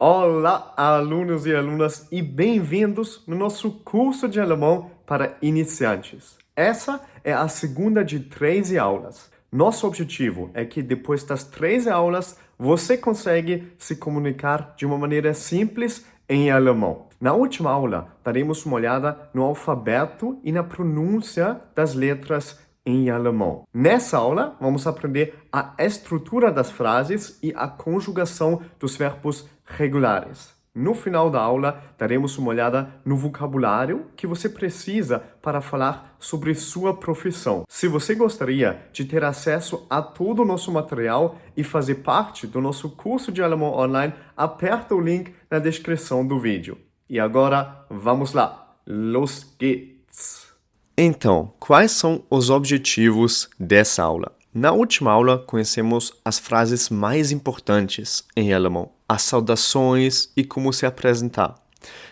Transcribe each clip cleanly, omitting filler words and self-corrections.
Olá, alunos e alunas, e bem-vindos no nosso curso de alemão para iniciantes. Essa é a segunda de 13 aulas. Nosso objetivo é que depois das 13 aulas você consegue se comunicar de uma maneira simples em alemão. Na última aula, daremos uma olhada no alfabeto e na pronúncia das letras em alemão. Nessa aula, vamos aprender a estrutura das frases e a conjugação dos verbos regulares. No final da aula, daremos uma olhada no vocabulário que você precisa para falar sobre sua profissão. Se você gostaria de ter acesso a todo o nosso material e fazer parte do nosso curso de alemão online, aperta o link na descrição do vídeo. E agora, vamos lá. Los geht's! Então, quais são os objetivos dessa aula? Na última aula, conhecemos as frases mais importantes em alemão, as saudações e como se apresentar.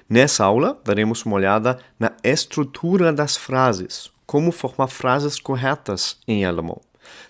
Nessa aula, daremos uma olhada na estrutura das frases, como formar frases corretas em alemão.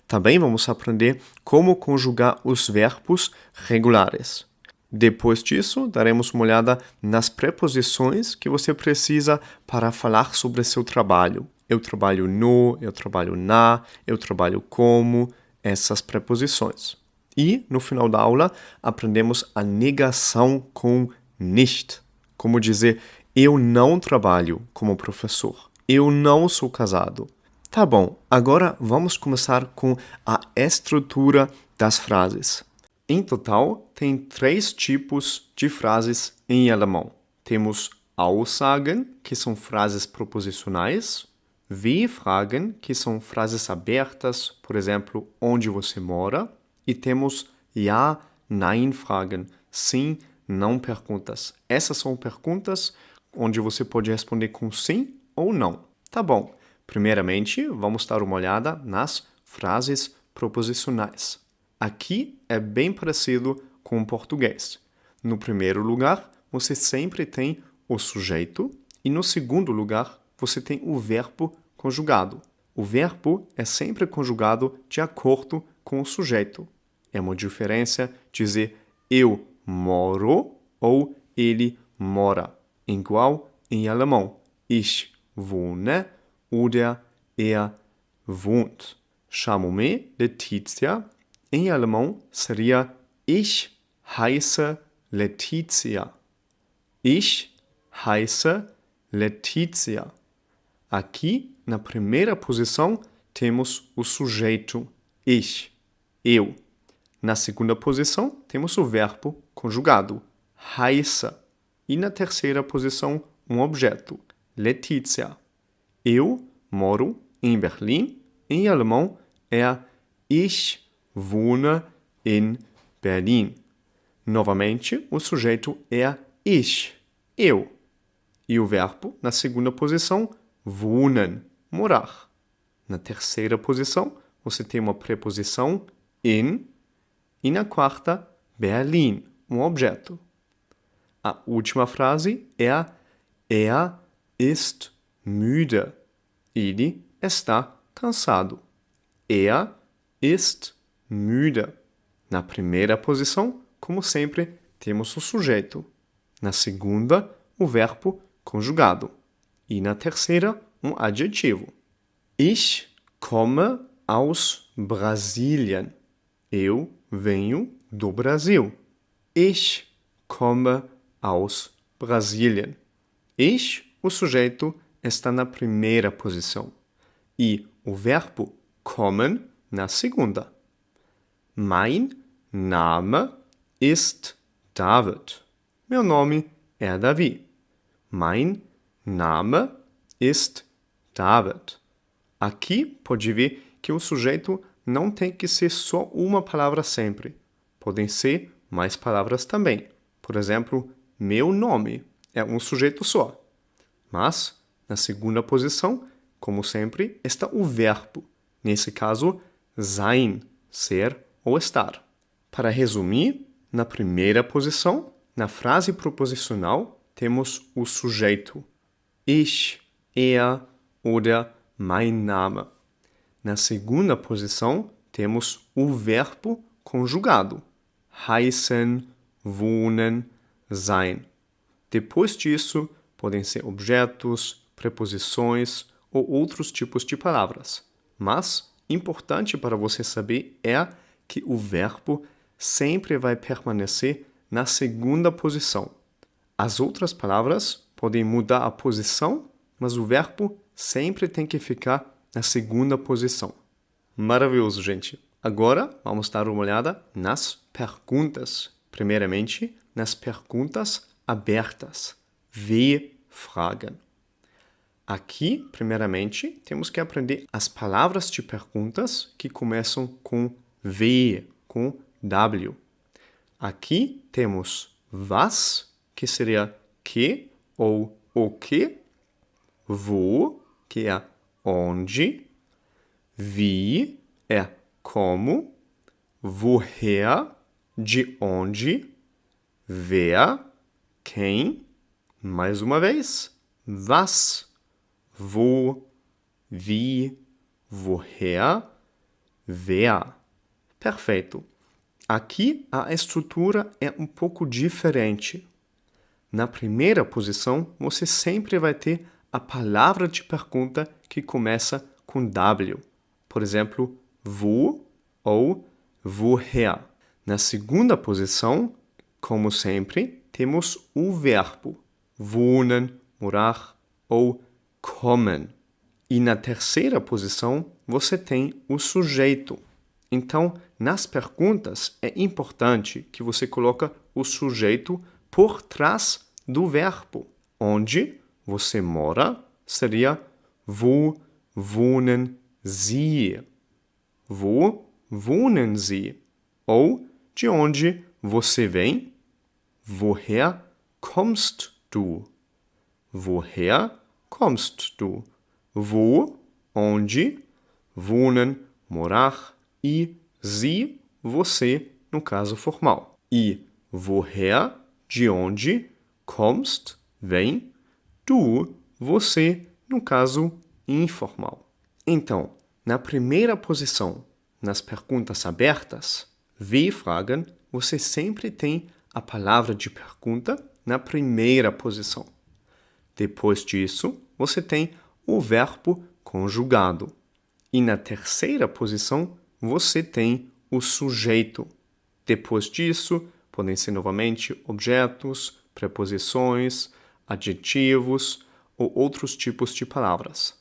Também vamos aprender como conjugar os verbos regulares. Depois disso, daremos uma olhada nas preposições que você precisa para falar sobre seu trabalho. Eu trabalho no, eu trabalho na, eu trabalho como, essas preposições. E, no final da aula, aprendemos a negação com nicht. Como dizer, eu não trabalho como professor. Eu não sou casado. Tá bom, agora vamos começar com a estrutura das frases. Em total, tem 3 tipos de frases em alemão. Temos Aussagen, que são frases proposicionais, W-Fragen, que são frases abertas, por exemplo, onde você mora, e temos Ja, Nein-Fragen, sim, não perguntas. Essas são perguntas onde você pode responder com sim ou não. Tá bom. Primeiramente, vamos dar uma olhada nas frases proposicionais. Aqui é bem parecido com o português. No primeiro lugar, você sempre tem o sujeito e no segundo lugar, você tem o verbo conjugado. O verbo é sempre conjugado de acordo com o sujeito. É uma diferença dizer eu moro ou ele mora, igual em alemão. Ich wohne oder wohnt. Chamo-me Letícia. Em alemão seria Ich heiße Letícia. Ich heiße Letícia. Aqui, na primeira posição, temos o sujeito ich, eu. Na segunda posição, temos o verbo conjugado, heiße. E na terceira posição, um objeto, Letícia. Eu moro em Berlim. Em alemão é Ich wohne in Berlin. Novamente, o sujeito é ich, eu. E o verbo, na segunda posição, wohnen, morar. Na terceira posição, você tem uma preposição in. E na quarta, Berlin, um objeto. A última frase é Er ist müde. Ele está cansado. Er ist müde. Na primeira posição, como sempre, temos o sujeito. Na segunda, o verbo conjugado. E na terceira, um adjetivo. Ich komme aus Brasilien. Eu venho do Brasil. Ich komme aus Brasilien. Ich, o sujeito, está na primeira posição. E o verbo kommen na segunda. Mein Name ist David. Meu nome é Davi. Mein Name ist David. Aqui pode ver que o sujeito não tem que ser só uma palavra sempre. Podem ser mais palavras também. Por exemplo, meu nome é um sujeito só. Mas, na segunda posição, como sempre, está o verbo. Nesse caso, sein, ser ou estar. Para resumir, na primeira posição, na frase proposicional, temos o sujeito. Ich, er oder mein Name. Na segunda posição, temos o verbo conjugado. Heißen, wohnen, sein. Depois disso, podem ser objetos, preposições ou outros tipos de palavras. Mas, importante para você saber é que o verbo sempre vai permanecer na segunda posição. As outras palavras podem mudar a posição, mas o verbo sempre tem que ficar na segunda posição. Maravilhoso, gente! Agora, vamos dar uma olhada nas perguntas. Primeiramente, nas perguntas abertas. W-Fragen. Aqui, primeiramente, temos que aprender as palavras de perguntas que começam com W, com W. Aqui temos was, que seria que ou o que, wo, que é onde, wie é como, woher, de onde, wer, quem, mais uma vez, was, wo, wie, woher, wer. Perfeito. Aqui a estrutura é um pouco diferente. Na primeira posição, você sempre vai ter a palavra de pergunta que começa com W. Por exemplo, wo ou woher. Na segunda posição, como sempre, temos o verbo wohnen, morar ou kommen. E na terceira posição, você tem o sujeito. Então, nas perguntas, é importante que você coloque o sujeito por trás do verbo. Onde você mora seria wo wohnen Sie? Wo wohnen Sie? Ou de onde você vem? Woher kommst du? Woher kommst du? Wo, onde, wohnen, morar, e Sie, você, no caso formal. E woher, de onde, kommst, vem, du, você, no caso informal. Então, na primeira posição, nas perguntas abertas, W-Fragen, você sempre tem a palavra de pergunta na primeira posição. Depois disso, você tem o verbo conjugado. E na terceira posição, você tem o sujeito. Depois disso, podem ser novamente objetos, preposições, adjetivos ou outros tipos de palavras.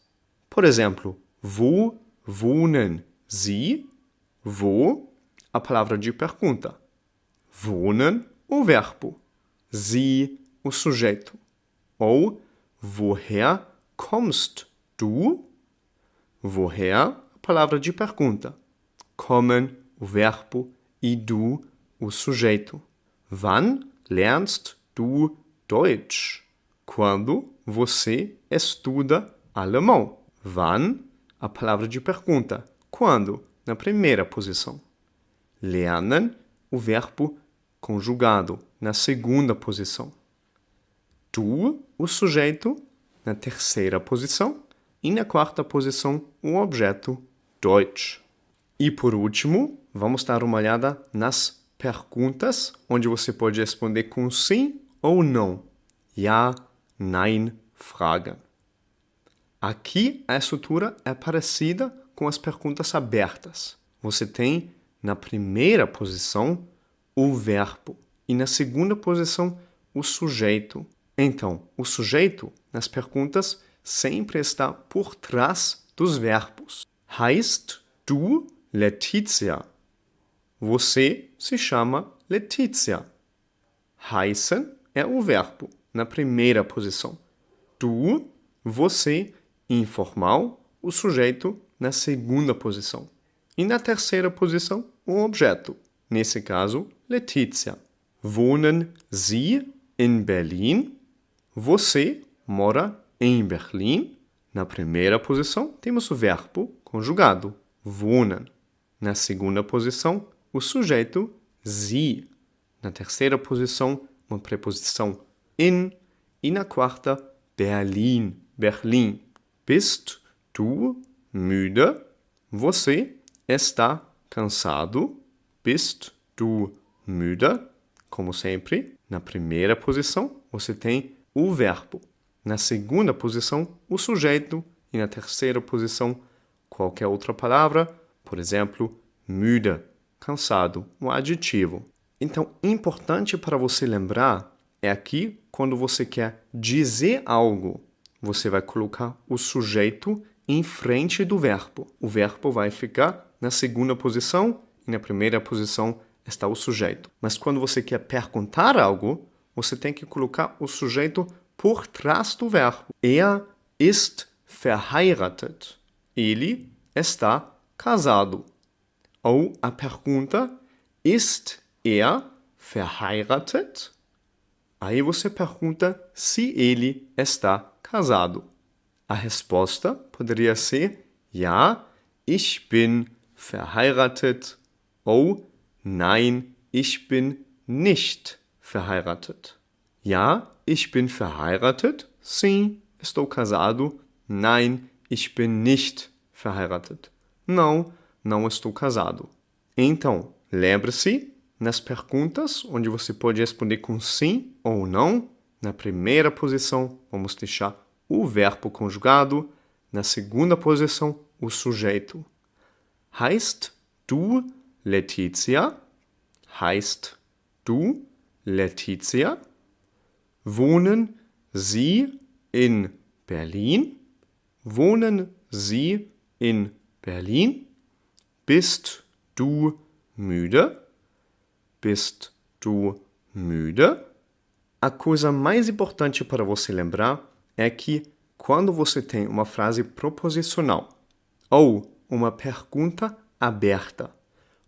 Por exemplo, wo wohnen Sie? Wo, a palavra de pergunta. Wohnen, o verbo. Sie, o sujeito. Ou woher kommst du? Woher, a palavra de pergunta. Kommen, o verbo, e du, o sujeito. Wann lernst du Deutsch? Quando você estuda alemão. Wann, a palavra de pergunta. Quando? Na primeira posição. Lernen, o verbo conjugado, na segunda posição. Du, o sujeito, na terceira posição. E na quarta posição, o objeto Deutsch. E por último, vamos dar uma olhada nas perguntas, onde você pode responder com sim ou não. Ja, nein, Fragen. Aqui a estrutura é parecida com as perguntas abertas. Você tem na primeira posição o verbo e na segunda posição o sujeito. Então, o sujeito nas perguntas sempre está por trás dos verbos. Heißt du Letizia? Você se chama Letizia. Heißen é o verbo na primeira posição. Du, você, informal, o sujeito na segunda posição. E na terceira posição, o objeto. Nesse caso, Letizia. Wohnen Sie in Berlin? Você mora em Berlim? Na primeira posição, temos o verbo conjugado, wohnen. Na segunda posição, o sujeito, Sie. Na terceira posição, uma preposição in. E na quarta, Berlin, Berlim. Bist du müde? Você está cansado? Bist du müde? Como sempre, Na primeira posição, você tem o verbo. Na segunda posição, o sujeito. E na terceira posição, qualquer outra palavra, por exemplo, müde, cansado, um adjetivo. Então, importante para você lembrar é aqui, quando você quer dizer algo, você vai colocar o sujeito em frente do verbo. O verbo vai ficar na segunda posição e na primeira posição está o sujeito. Mas quando você quer perguntar algo, você tem que colocar o sujeito por trás do verbo. Er ist verheiratet. Ele está casado. Ou a pergunta, ist er verheiratet? Aí você pergunta se ele está casado. A resposta poderia ser ja, ich bin verheiratet ou nein, ich bin nicht verheiratet. Ja, ich bin verheiratet. Sim, estou casado. Nein, ich bin nicht verheiratet. Não, não estou casado. Então, lembre-se, nas perguntas onde você pode responder com sim ou não, na primeira posição vamos deixar o verbo conjugado, na segunda posição o sujeito. Heißt du Letizia? Heißt du Letizia? Wohnen Sie in Berlin? Wohnen Sie in Berlin? Bist du müde? Bist du müde? A coisa mais importante para você lembrar é que quando você tem uma frase proposicional ou uma pergunta aberta,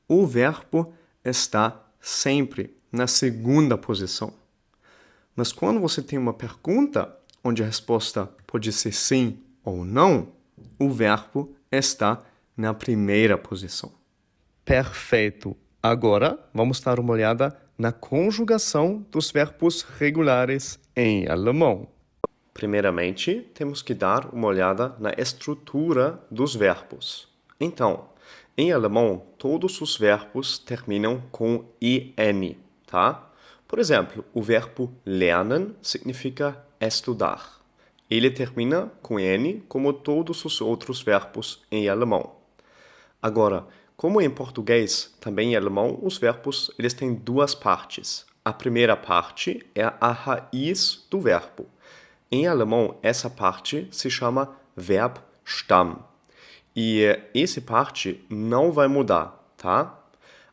o verbo está sempre na segunda posição. Mas quando você tem uma pergunta onde a resposta pode ser sim ou não, o verbo está na primeira posição. Perfeito! Agora, vamos dar uma olhada na conjugação dos verbos regulares em alemão. Primeiramente, temos que dar uma olhada na estrutura dos verbos. Então, em alemão, todos os verbos terminam com en, tá? Por exemplo, o verbo lernen significa estudar. Ele termina com n, como todos os outros verbos em alemão. Agora, como em português, também em alemão, os verbos eles têm duas partes. A primeira parte é a raiz do verbo. Em alemão, essa parte se chama Verbstamm. E essa parte não vai mudar, tá?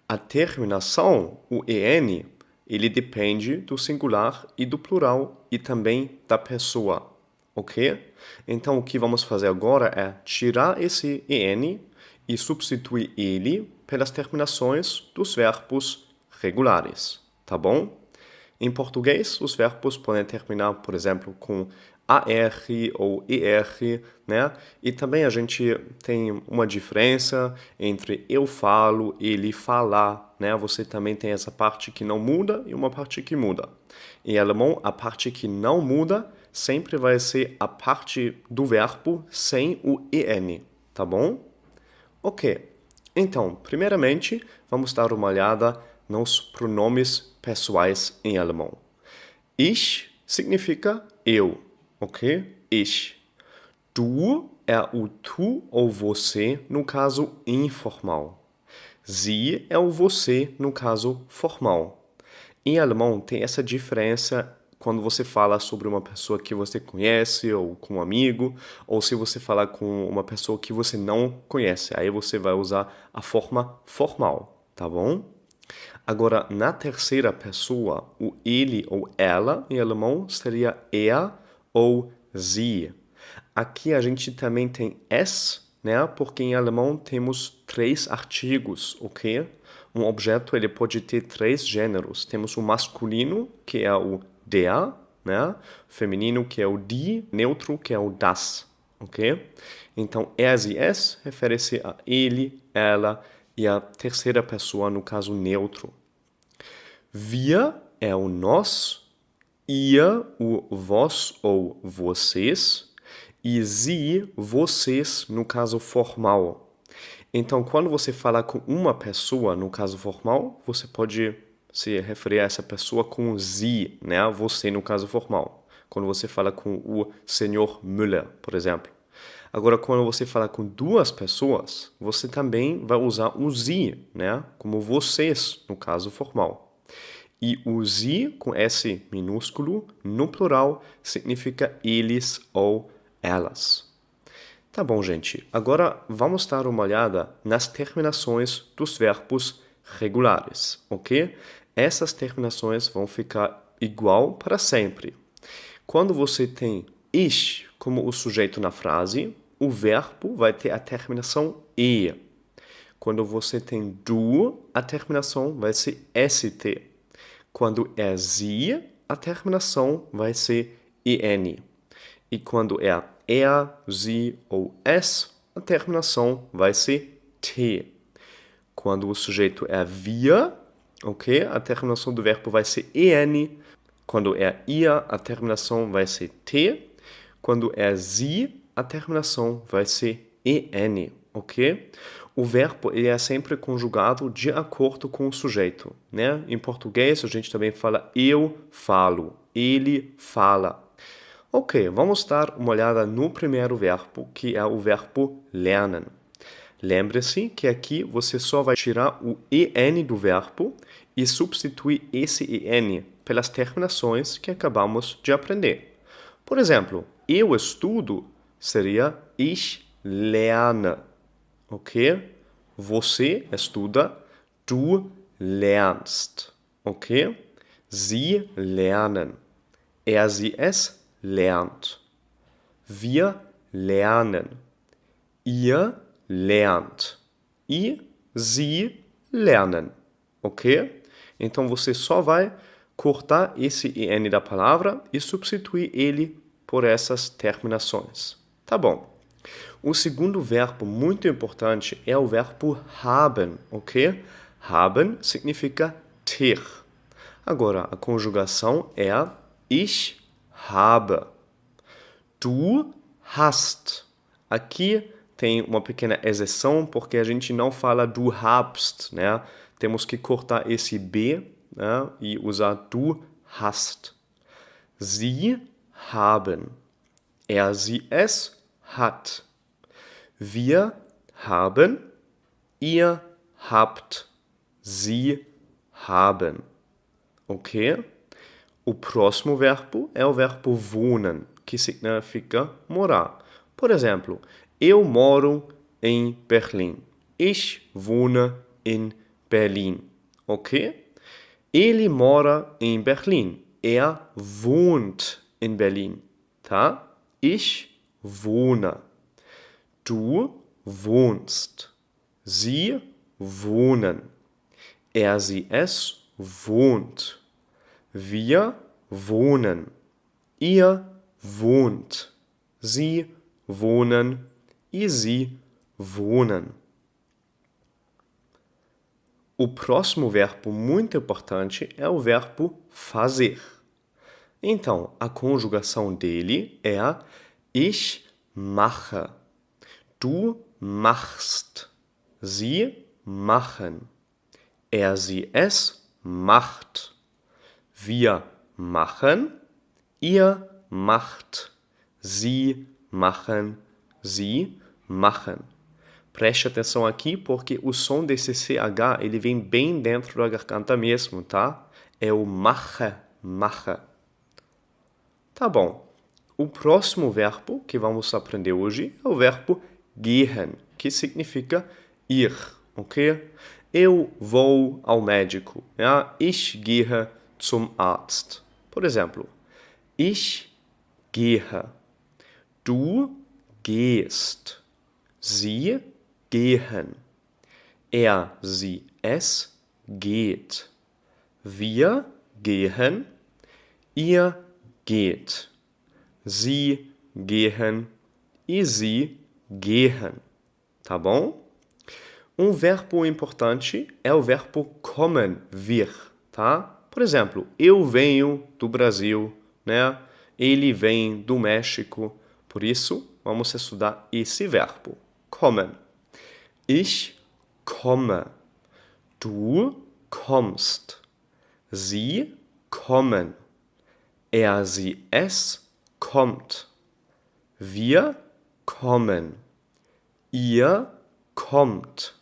A terminação, o en, ele depende do singular e do plural e também da pessoa, ok? Então, o que vamos fazer agora é tirar esse en e substituir ele pelas terminações dos verbos regulares, tá bom? Em português, os verbos podem terminar, por exemplo, com AR ou ER, né? E também a gente tem uma diferença entre eu falo, ele falar, né? Você também tem essa parte que não muda e uma parte que muda. Em alemão, a parte que não muda sempre vai ser a parte do verbo sem o en, tá bom? Ok, então, primeiramente, vamos dar uma olhada nos pronomes pessoais em alemão. Ich significa eu, ok? Ich. Du é o tu ou você no caso informal. Sie é o você no caso formal. Em alemão tem essa diferença quando você fala sobre uma pessoa que você conhece, ou com um amigo, ou se você falar com uma pessoa que você não conhece. Aí você vai usar a forma formal, tá bom? Agora, na terceira pessoa, o ele ou ela, em alemão, seria er ou sie. Aqui a gente também tem es, né? Porque em alemão temos 3 artigos, ok? Um objeto ele pode ter 3 gêneros. Temos o masculino, que é o der, né? Feminino, que é o die, neutro, que é o das, ok? Então, er, sie, es refere-se a ele, ela e a terceira pessoa, no caso neutro. Wir é o nós, ihr, o vós ou vocês, e sie, vocês, no caso formal. Então, quando você fala com uma pessoa, no caso formal, você pode se referir a essa pessoa com Sie, né? Você no caso formal. Quando você fala com o senhor Müller, por exemplo. Agora, quando você fala com duas pessoas, você também vai usar o Sie, né? Como vocês, no caso formal. E o Sie, com S minúsculo, no plural, significa eles ou elas. Tá bom, gente. Agora vamos dar uma olhada nas terminações dos verbos regulares, ok? Essas terminações vão ficar igual para sempre. Quando você tem ich como o sujeito na frase, o verbo vai ter a terminação e. Quando você tem du, a terminação vai ser st. Quando é sie, a terminação vai ser en. E quando é er, sie ou es, a terminação vai ser t. Quando o sujeito é wir, ok? A terminação do verbo vai ser en. Quando é ihr, a terminação vai ser t. Quando é sie, a terminação vai ser en, ok? O verbo ele é sempre conjugado de acordo com o sujeito, né? Em português a gente também fala eu falo, ele fala. Ok, vamos dar uma olhada no primeiro verbo, que é o verbo lernen. Lembre-se que aqui você só vai tirar o en do verbo e substituir esse en pelas terminações que acabamos de aprender. Por exemplo, eu estudo seria ich lerne, ok? Você estuda, du lernst, ok? Sie lernen, sie, es lernt. Wir lernen, ihr lernt e sie lernen, ok? Então você só vai cortar esse en da palavra e substituir ele por essas terminações. Tá bom. O segundo verbo muito importante é o verbo haben, ok? Haben significa ter. Agora, a conjugação é ich habe. Du hast. Aqui tem uma pequena exceção, porque a gente não fala du habst, né? Temos que cortar esse B, né? E usar du hast. Sie haben. Sie, es hat. Wir haben. Ihr habt. Sie haben. Ok? O próximo verbo é o verbo wohnen, que significa morar. Por exemplo, eu moro em Berlim. Ich wohne in Berlin. Ok? Ele mora em Berlim. Wohnt in Berlin. Tá? Ich wohne. Du wohnst. Sie wohnen. Sie, es wohnt. Wir wohnen. Ihr wohnt. Sie wohnen e sie wohnen. O próximo verbo muito importante é o verbo fazer. Então, a conjugação dele é ich mache. Du machst. Sie machen. Sie, es macht. Wir machen. Ihr macht. Sie machen. Sie machen. Preste atenção aqui porque o som desse CH ele vem bem dentro da garganta mesmo, tá? É o mache, mache. Tá bom. O próximo verbo que vamos aprender hoje é o verbo gehen, que significa ir, ok? Eu vou ao médico. Ja? Ich gehe zum Arzt. Por exemplo, ich gehe. Du gehst. Sie gehen. Sie, es geht. Wir gehen. Ihr geht. Sie gehen e sie gehen. Tá bom? Um verbo importante é o verbo kommen, vir, tá? Por exemplo, eu venho do Brasil, né? Ele vem do México. Por isso, vamos estudar esse verbo, kommen. Ich komme. Du kommst. Sie kommen. Er, sie, es kommt. Wir kommen. Ihr kommt.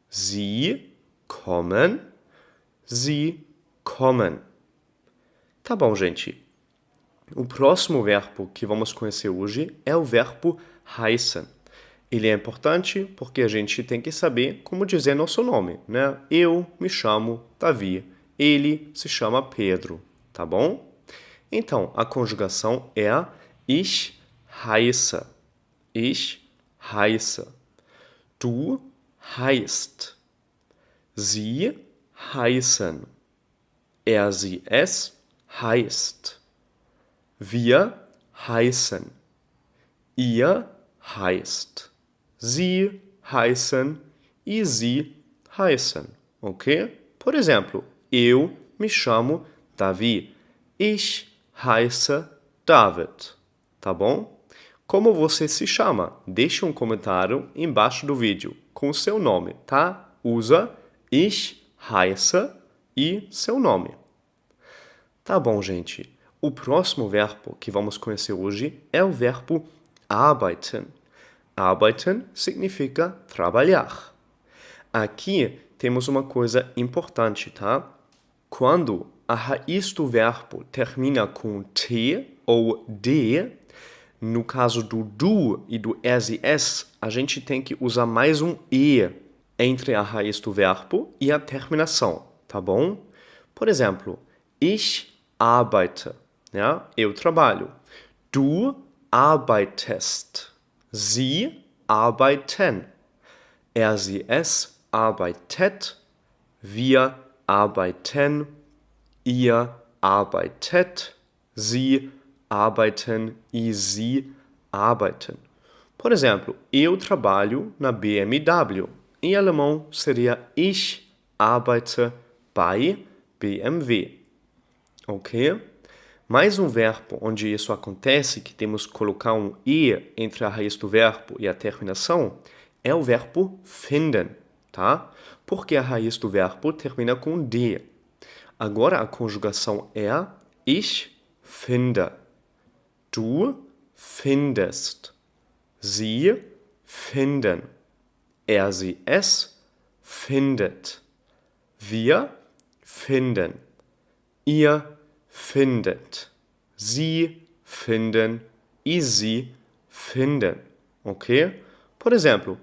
Sie kommen. Sie kommen. Tá bom, gente. O próximo verbo que vamos conhecer hoje é o verbo heißen. Ele é importante porque a gente tem que saber como dizer nosso nome, né? Eu me chamo Davi. Ele se chama Pedro, tá bom? Então, a conjugação é ich heiße. Ich heiße. Du heißt. Sie heißen. Er, sie, es heißt. Wir heißen. Ihr heißt. Sie heißen e sie heißen, ok? Por exemplo, eu me chamo Davi. Ich heiße David, tá bom? Como você se chama? Deixe um comentário embaixo do vídeo com o seu nome, tá? Usa ich heiße e seu nome. Tá bom, gente. O próximo verbo que vamos conhecer hoje é o verbo arbeiten. Arbeiten significa trabalhar. Aqui temos uma coisa importante, tá? Quando a raiz do verbo termina com T ou D, no caso do du e do es e es, a gente tem que usar mais um E entre a raiz do verbo e a terminação, tá bom? Por exemplo, ich arbeite, né? Eu trabalho. Du arbeitest. Sie arbeiten. Er, sie, es arbeitet. Wir arbeiten. Ihr arbeitet. Sie arbeiten e sie arbeiten. Por exemplo, eu trabalho na BMW. Em alemão seria ich arbeite bei BMW. Ok? Mais um verbo onde isso acontece, que temos que colocar um E entre a raiz do verbo e a terminação, é o verbo finden, tá? Porque a raiz do verbo termina com D. Agora a conjugação é ich finde. Du findest. Sie finden. Er, sie, es findet. Wir finden. Ihr findet. Sie finden e sie finden, ok? Por exemplo,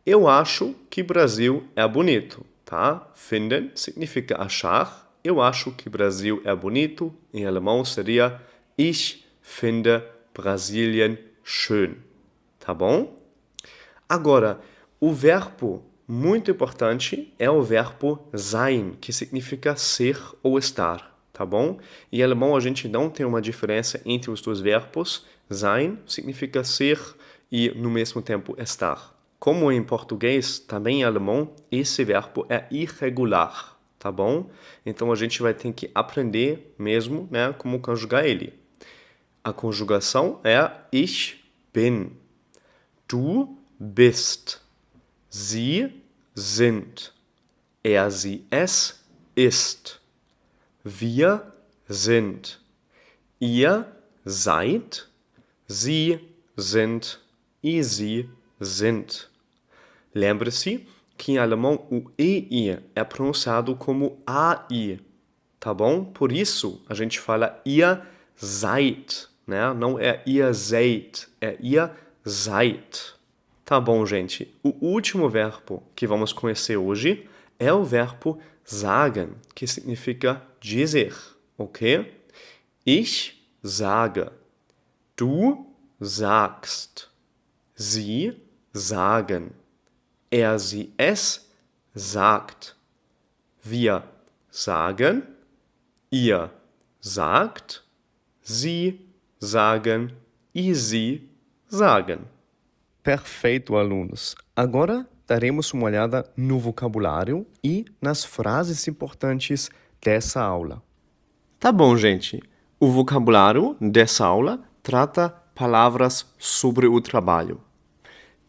eu acho que Brasil é bonito, tá? Finden significa achar. Eu acho que Brasil é bonito. Em alemão seria ich finde Brasilien schön, tá bom? Agora, o verbo muito importante é o verbo sein, que significa ser ou estar. Tá bom? Em alemão a gente não tem uma diferença entre os dois verbos. Sein significa ser e no mesmo tempo estar. Como em português, também em alemão, esse verbo é irregular, tá bom? Então a gente vai ter que aprender mesmo, né, como conjugar ele. A conjugação é ich bin. Du bist. Sie sind. Er, sie, es ist. Wir sind. Ihr seid. Sie sind e sie sind. Lembre-se que em alemão o EI é pronunciado como AI, tá bom? Por isso a gente fala ihr seid, né? Não é ihr seid, é ihr seid. Tá bom, gente. O último verbo que vamos conhecer hoje é o verbo sagen, que significa dizer, ok? Ich sage. Du sagst. Sie sagen. Er, sie, es sagt. Wir sagen. Ihr sagt. Sie sagen e sie sagen. Perfeito, alunos. Agora daremos uma olhada no vocabulário e nas frases importantes dessa aula. Tá bom, gente. O vocabulário dessa aula trata palavras sobre o trabalho.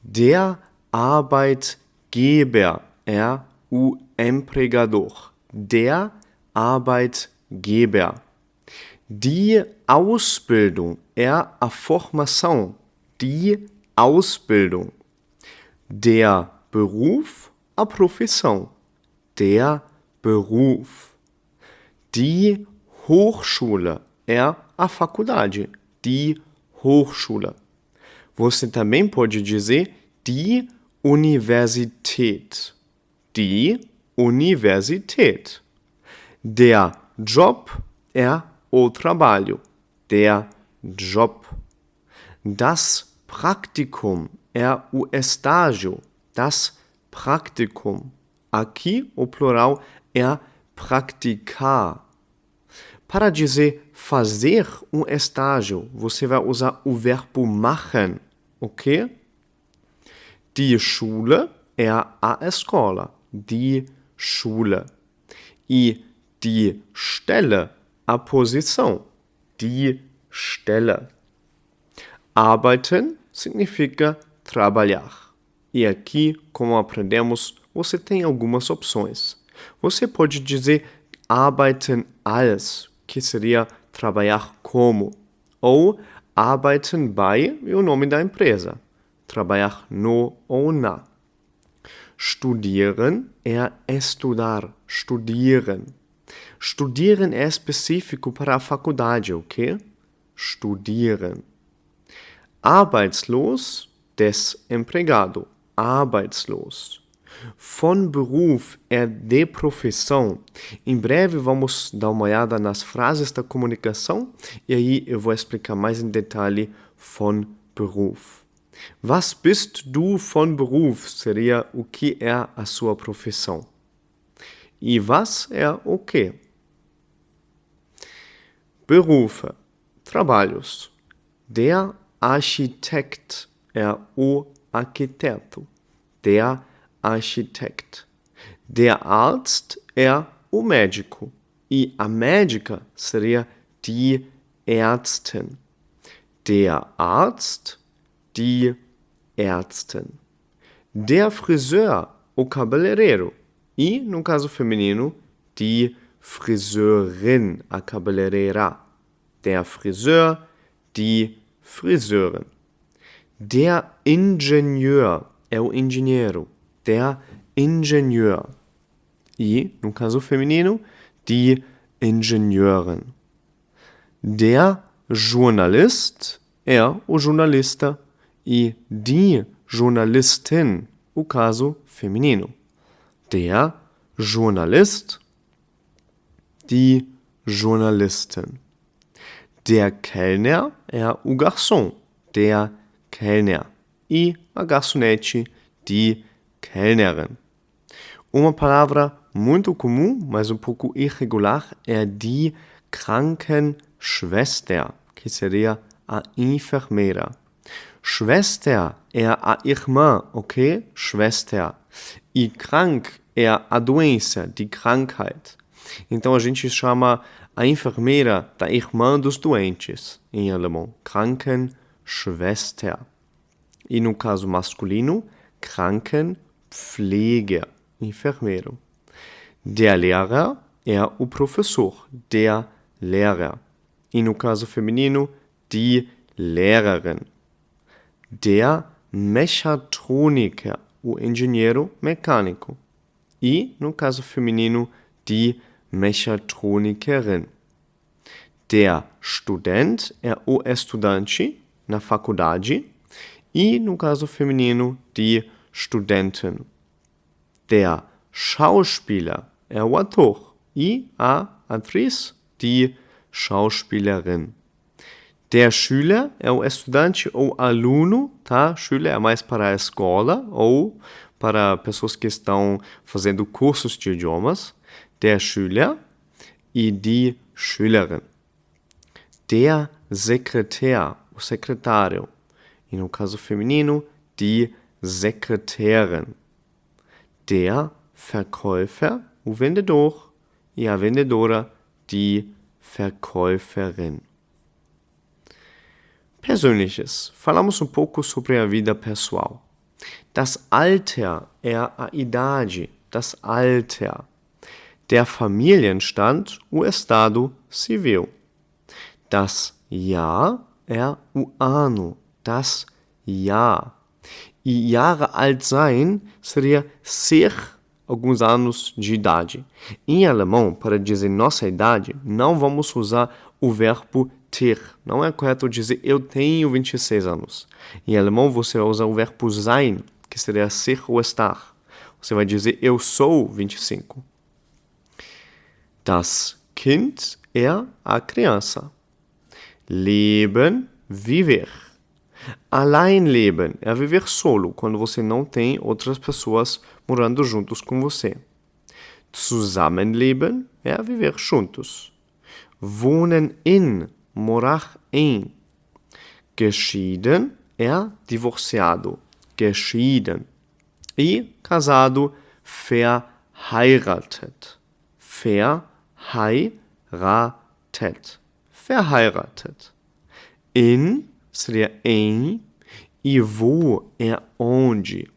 Der Arbeitgeber é o empregador. Der Arbeitgeber. Die Ausbildung é a formação. Die Ausbildung. Der Beruf, a profissão. Der Beruf. Die Hochschule é a faculdade. Die Hochschule. Você também pode dizer die Universität. Die Universität. Der Job é o trabalho. Der Job. Das Praktikum é o estágio. Das Praktikum. Aqui o plural é praticar. Para dizer fazer um estágio, você vai usar o verbo machen, ok? Die Schule é a escola. Die Schule. E die Stelle, a posição. Die Stelle. Arbeiten significa trabalhar. E aqui, como aprendemos, você tem algumas opções. Você pode dizer arbeiten als, que seria trabalhar como. Ou arbeiten bei é o nome da empresa. Trabalhar no ou na. Studieren é estudar. Studieren. Studieren é específico para a faculdade, ok? Studieren. Arbeitslos, desempregado. Arbeitslos. Von Beruf é de profissão. Em breve vamos dar uma olhada nas frases da comunicação e aí eu vou explicar mais em detalhe von Beruf. Was bist du von Beruf? Seria o que é a sua profissão. E was é o quê? Berufe, trabalhos. Der Architekt é o arquiteto. Der Architekt. Der Arzt é o médico. E a médica seria die Ärztin. Der Arzt, die Ärztin. Der Friseur, o cabeleireiro. E, no caso feminino, die Friseurin, a cabeleireira. Der Friseur, die Friseurin. Der Ingenieur é o engenheiro. Der Ingenieur. E, no caso feminino, die Ingenieurin. Der Journalist é o jornalista. E die Journalistin, o caso feminino. Der Journalist, die Journalistin. Der Kellner é o garçom. Der Kellner. E a garçonete, die Kellnerin. Uma palavra muito comum, mas um pouco irregular, é die Krankenschwester, que seria a enfermeira. Schwester é a irmã, ok? Schwester. E krank é a doença, de Krankheit. Então a gente chama a enfermeira da irmã dos doentes, em alemão. Krankenschwester. E no caso masculino, Krankenpfleger, enfermeiro. Der Lehrer é o professor, der Lehrer. E no caso feminino, die Lehrerin. Der Mechatroniker, o engenheiro mecânico. E, no caso feminino, die Mechatronikerin. Der Student é o estudante na faculdade. E, no caso feminino, die Studentin. Der Schauspieler é o ator. E a atriz, die Schauspielerin. Der Schüler é o estudante ou aluno, tá? Schüler é mais para a escola ou para pessoas que estão fazendo cursos de idiomas. Der Schüler e die Schülerin. Der Sekretär, o secretário. E no caso feminino, die Sekretärin. Der Verkäufer, o vendedor. E a vendedora, die Verkäuferin. Persönliches. Falamos um pouco sobre a vida pessoal. Das Alter é a idade. Das Alter. Der Familienstand, o estado civil. Das Jahr é o ano. Das Jahr. E Jahre alt sein seria ser alguns anos de idade. Em alemão, para dizer nossa idade, não vamos usar o verbo ter. Não é correto dizer eu tenho 26 anos. Em alemão, você vai usar o verbo sein, que seria ser ou estar. Você vai dizer eu sou 25. Das Kind é a criança. Leben, viver. Alleinleben é viver solo, quando você não tem outras pessoas morando juntos com você. Zusammenleben é viver juntos. Wohnen in, morar em. Geschieden é divorciado, geschieden. E casado, verheiratet. Verheiratet. Verheiratet. In seria em e wo é onde.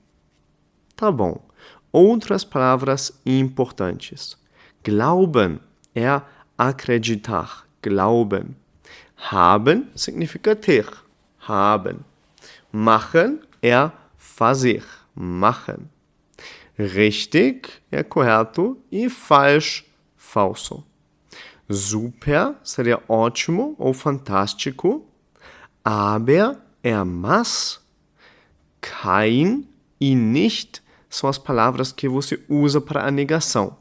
Tá bom. Outras palavras importantes. Glauben é acreditar. Glauben. Haben significa ter. Haben. Machen é fazer. Machen. Richtig é correto e falsch, falso. Super seria ótimo ou fantástico. Aber é mas. Kein e nicht são as palavras que você usa para a negação.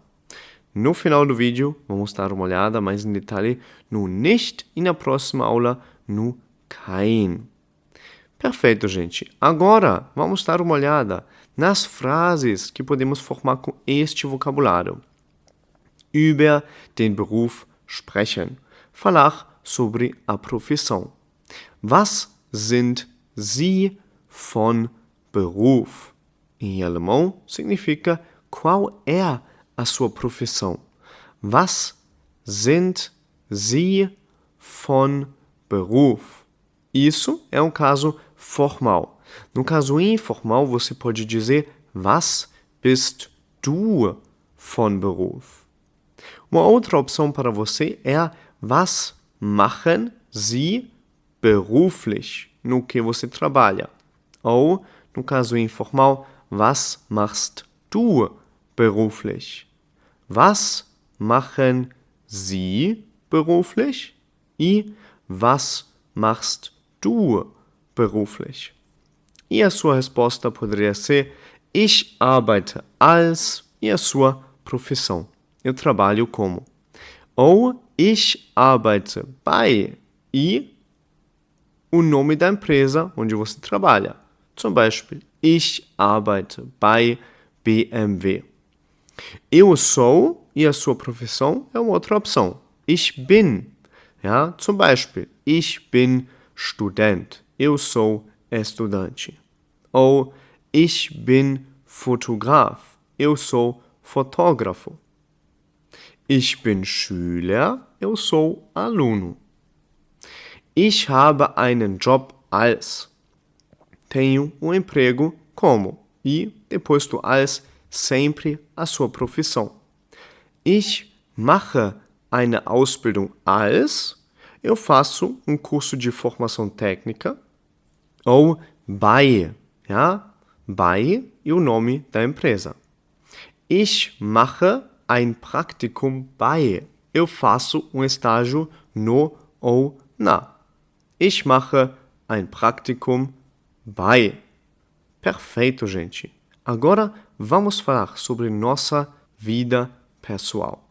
No final do vídeo, vamos dar uma olhada mais em detalhe no nicht e na próxima aula no kein. Perfeito, gente. Agora, vamos dar uma olhada nas frases que podemos formar com este vocabulário. Über den Beruf sprechen. Falar sobre a profissão. Was sind Sie von Beruf? Em alemão, significa qual é a sua profissão. Was sind Sie von Beruf? Isso é um caso formal. No caso informal, você pode dizer Was bist du von Beruf? Uma outra opção para você é Was machen Sie beruflich? No que você trabalha. Ou, no caso informal, Was machst du beruflich? Was machen Sie beruflich? E was machst du beruflich? E a sua resposta poderia ser Ich arbeite als e a sua profissão. Eu trabalho como. Ou Ich arbeite bei e o nome da empresa onde você trabalha. Zum Beispiel, Ich arbeite bei BMW. Eu sou e a sua profissão é uma outra opção. Ich bin. Ja, zum Beispiel, ich bin Student. Eu sou estudante. Ou ich bin Fotograf. Eu sou fotógrafo. Ich bin Schüler. Eu sou aluno. Ich habe einen Job als. Tenho um emprego como. E depois do als, sempre a sua profissão. Ich mache eine Ausbildung als. Eu faço um curso de formação técnica. Ou bei. Ja? Bei e o nome da empresa. Ich mache ein Praktikum bei. Eu faço um estágio no ou na. Ich mache ein Praktikum bei. Perfeito, gente. Agora vamos falar sobre nossa vida pessoal.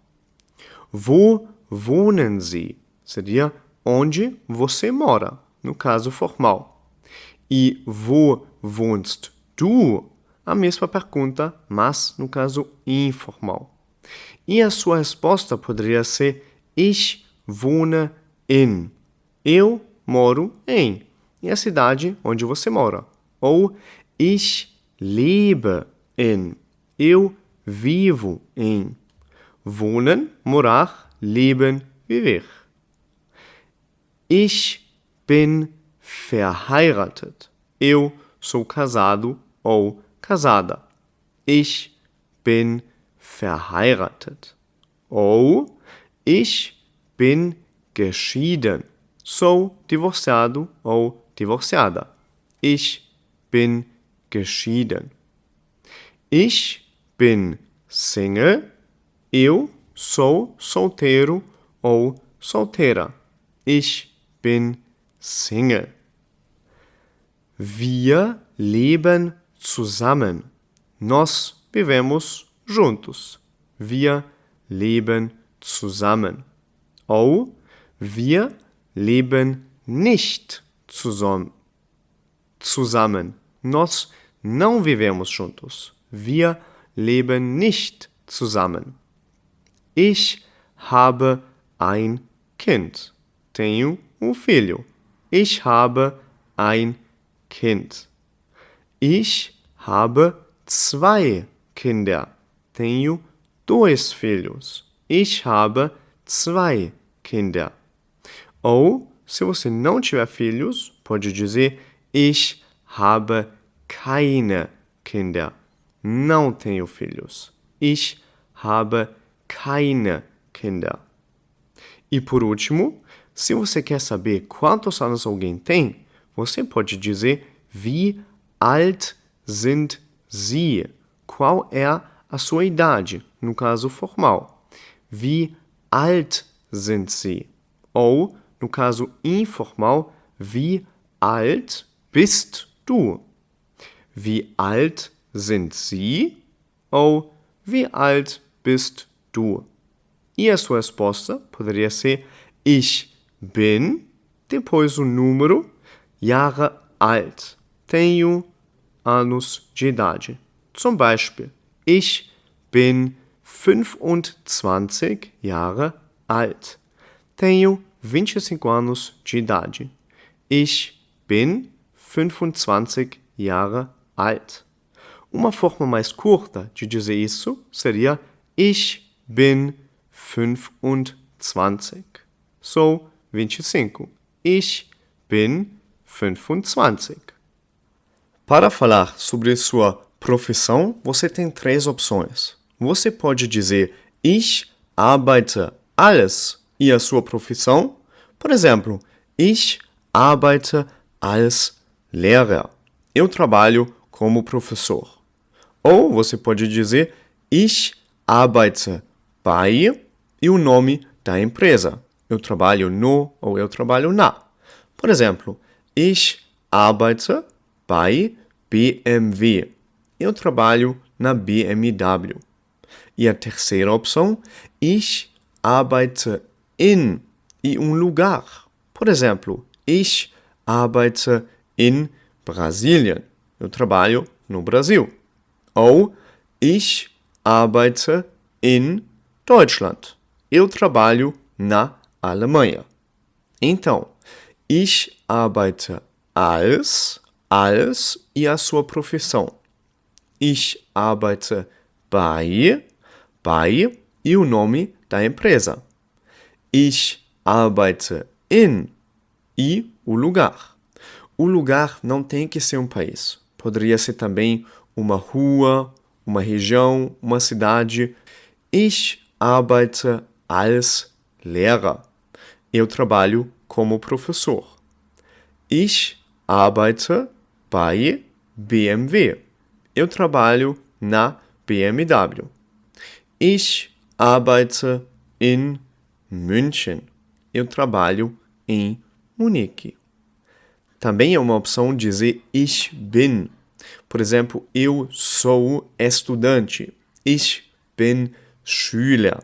Wo wohnen Sie? Seria onde você mora, no caso formal. E wo wohnst du? A mesma pergunta, mas no caso informal. E a sua resposta poderia ser Ich wohne in. Eu moro em. E a cidade onde você mora. Ou Ich lebe in. Eu vivo em. Wohnen, morar, leben, viver. Ich bin verheiratet. Eu sou casado ou casada. Ich bin verheiratet. Ou ich bin geschieden. Sou divorciado ou divorciada. Ich bin geschieden. Ich bin Single. Eu sou solteiro ou solteira. Ich bin Single. Wir leben zusammen. Nós vivemos juntos. Wir leben zusammen. Ou wir leben nicht zusammen. Nós não vivemos juntos. Wir leben nicht zusammen. Ich habe ein Kind. Tenho filho. Ich habe ein Kind. Ich habe 2 Kinder. Tenho 2 filhos. Ich habe 2 Kinder. Ou, se você não tiver filhos, pode dizer ich habe keine Kinder. Não tenho filhos. Ich habe keine Kinder. E por último, se você quer saber quantos anos alguém tem, você pode dizer wie alt sind Sie? Qual é a sua idade, no caso formal? Wie alt sind Sie? Ou, no caso informal, wie alt bist du? Wie alt sind Sie? Ou wie alt bist du? E a sua resposta poderia ser ich bin, depois o número, Jahre alt. Tenho anos de idade. Zum Beispiel, ich bin 25 Jahre alt. Tenho 25 anos de idade. Ich bin 25 Jahre alt. Uma forma mais curta de dizer isso seria ich bin 25. Sou 25. Ich bin 25. Para falar sobre sua profissão, você tem 3 opções. Você pode dizer ich arbeite als e a sua profissão. Por exemplo, ich arbeite als Lehrer. Eu trabalho como professor. Ou você pode dizer ich arbeite bei e o nome da empresa. Eu trabalho no ou eu trabalho na. Por exemplo, ich arbeite bei BMW. Eu trabalho na BMW. E a terceira opção, ich arbeite in e lugar. Por exemplo, ich arbeite in Brasilien. Eu trabalho no Brasil. Ou ich arbeite in Deutschland. Eu trabalho na Alemanha. Então, ich arbeite als e a sua profissão. Ich arbeite bei e o nome da empresa. Ich arbeite in e o lugar. O lugar não tem que ser um país. Poderia ser também uma rua, uma região, uma cidade. Ich arbeite als Lehrer. Eu trabalho como professor. Ich arbeite bei BMW. Eu trabalho na BMW. Ich arbeite in München. Eu trabalho em Munique. Também é uma opção dizer ich bin. Por exemplo, eu sou estudante. Ich bin Schüler.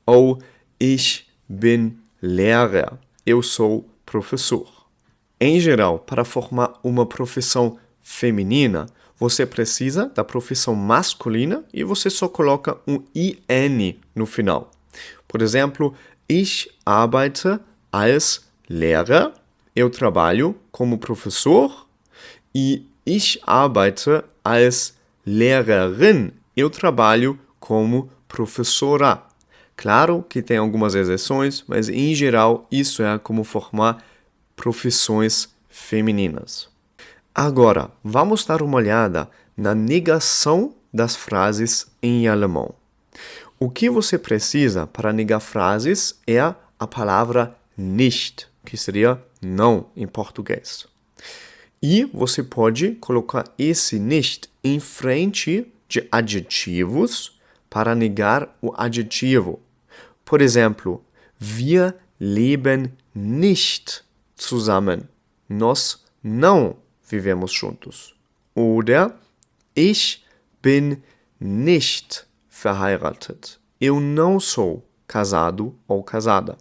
Ou ich bin Lehrer. Eu sou professor. Em geral, para formar uma profissão feminina, você precisa da profissão masculina e você só coloca um IN no final. Por exemplo, ich arbeite als Lehrer. Eu trabalho como professor. E ich arbeite als Lehrerin. Eu trabalho como professora. Claro que tem algumas exceções, mas em geral isso é como formar profissões femininas. Agora, vamos dar uma olhada na negação das frases em alemão. O que você precisa para negar frases é a palavra nicht, que seria não em português. E você pode colocar esse nicht em frente de adjetivos para negar o adjetivo. Por exemplo, wir leben nicht zusammen. Nós não vivemos juntos. Oder ich bin nicht verheiratet. Eu não sou casado ou casada.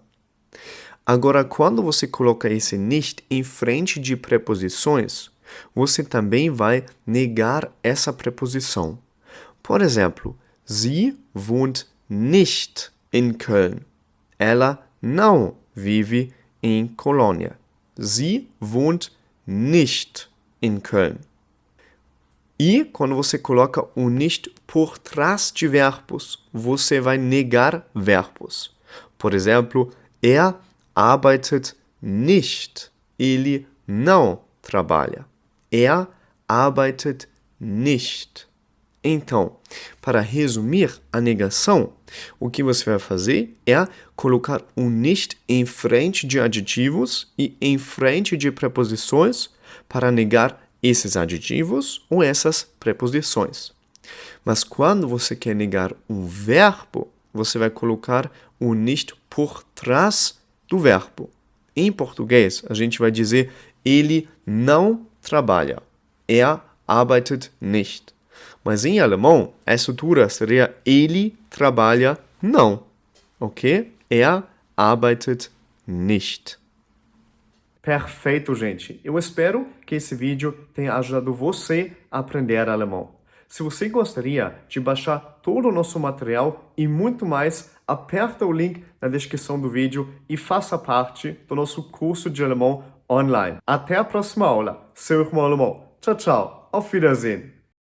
Agora, quando você coloca esse nicht em frente de preposições, você também vai negar essa preposição. Por exemplo, sie wohnt nicht in Köln. Ela não vive em Colônia. Sie wohnt nicht in Köln. E quando você coloca o nicht por trás de verbos, você vai negar verbos. Por exemplo, arbeitet nicht. Ele não trabalha. Arbeitet nicht. Então, para resumir a negação, o que você vai fazer é colocar o nicht em frente de adjetivos e em frente de preposições para negar esses adjetivos ou essas preposições. Mas quando você quer negar um verbo, você vai colocar o nicht por trás do verbo. Em português, a gente vai dizer ele não trabalha. Arbeitet nicht. Mas em alemão, a estrutura seria ele trabalha não. Ok? Arbeitet nicht. Perfeito, gente. Eu espero que esse vídeo tenha ajudado você a aprender alemão. Se você gostaria de baixar todo o nosso material e muito mais, aperta o link na descrição do vídeo e faça parte do nosso curso de alemão online. Até a próxima aula. Seu irmão alemão. Tchau, tchau. Auf Wiedersehen.